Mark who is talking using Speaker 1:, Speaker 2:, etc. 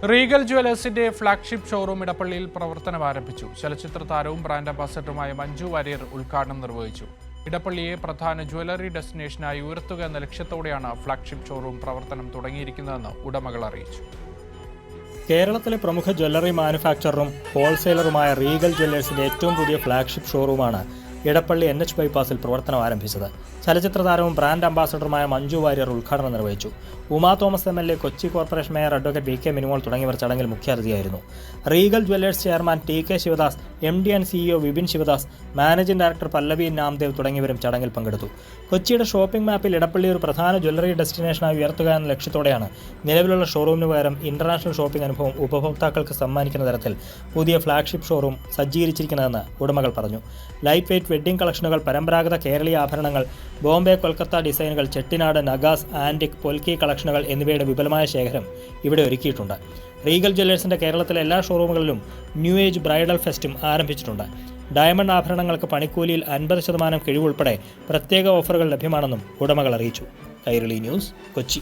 Speaker 1: Regal ജ്വല്ലേഴ്സിന്റെ flagship showroom ഇടപ്പള്ളിയിൽ പ്രവർത്തനം ആരംഭിച്ചു. ചലച്ചിത്ര താരവും ബ്രാൻഡ് അംബാസഡറുമായ മഞ്ജു വാര്യർ ഉദ്ഘാടനം നിർവഹിച്ചു. ഇടപ്പള്ളിയെ പ്രധാന ജ്വല്ലറി ഡെസ്റ്റിനേഷനായി ഉയർത്തുക എന്ന ലക്ഷ്യത്തോടെയാണ് ഫ്ളാഗ്ഷിപ്പ് ഷോറൂം പ്രവർത്തനം തുടങ്ങിയിരിക്കുന്നതെന്ന് ഉടമകൾ അറിയിച്ചു.
Speaker 2: കേരളത്തിലെ പ്രമുഖ ജ്വല്ലറി മാനുഫാക്ചററും ഹോൾസെയിലറുമായ റീഗൽ ജ്വല്ലേഴ്സിന്റെ ഏറ്റവും പുതിയ ഫ്ളാഗ്ഷിപ്പ് ഷോറൂമാണ് ഇടപ്പള്ളി NH ബൈപ്പാസിൽ പ്രവർത്തനം ആരംഭിച്ചത്. ചലച്ചിത്ര താരവും ബ്രാൻഡ് അംബാസഡറുമായ മഞ്ജു വാര്യർ ഉദ്ഘാടനം നിർവഹിച്ചു. Uma Thomas MLA, Kochi corporation mayor advocate VK Minimol തുടങ്ങിയവർ ചടങ്ങിൽ മുഖ്യാതിഥിയായിരുന്നു. Regal jewellers chairman TK Sivadas, MD and CEO Vipin Sivadas, managing director Pallavi Namdev തുടങ്ങിയവരും ചടങ്ങിൽ പങ്കെടുത്തു. കൊച്ചിയുടെ ഷോപ്പിംഗ് മാപ്പിൽ ഇടപ്പള്ളി ഒരു പ്രധാന ജ്വല്ലറി ഡെസ്റ്റിനേഷനായി ഉയർത്തുക എന്ന ലക്ഷ്യത്തോടെയാണ് നിലവിലുള്ള ഷോറൂമിന് പകരം ഇന്റർനാഷണൽ ഷോപ്പിംഗ് അനുഭവം ഉപഭോക്താക്കൾക്ക് സമ്മാനിക്കുന്ന തരത്തിൽ പുതിയ ഫ്ളാഗ്ഷിപ്പ് ഷോറൂം സജ്ജീകരിച്ചിരിക്കുന്നതെന്ന് ഉടമകൾ പറഞ്ഞു. ലൈറ്റ് വെയ്റ്റ് വെഡ്ഡിംഗ് കളക്ഷനുകൾ, പരമ്പരാഗത കേരളീയ ആഭരണങ്ങൾ, ബോംബെ കൊൽക്കത്ത ഡിസൈനുകൾ, ചെട്ടിനാട്, നഗാസ്, ആന്റിക്, പൊൽക്കി കളക്ഷനുകൾ എന്നിവയുടെ വിപുലമായ ശേഖരം ഇവിടെ ഒരുക്കിയിട്ടുണ്ട്. റീഗൽ ജ്വല്ലേഴ്സിന്റെ കേരളത്തിലെ എല്ലാ ഷോറൂമുകളിലും ന്യൂ ഏജ് ബ്രൈഡൽ ഫെസ്റ്റും ആരംഭിച്ചിട്ടുണ്ട്. ഡയമണ്ട് ആഭരണങ്ങൾക്ക് പണിക്കൂലിയിൽ 50% കിഴിവ് ഉൾപ്പെടെ പ്രത്യേക ഓഫറുകൾ ലഭ്യമാണെന്നും ഉടമകൾ അറിയിച്ചു. കൈരളി ന്യൂസ്, കൊച്ചി.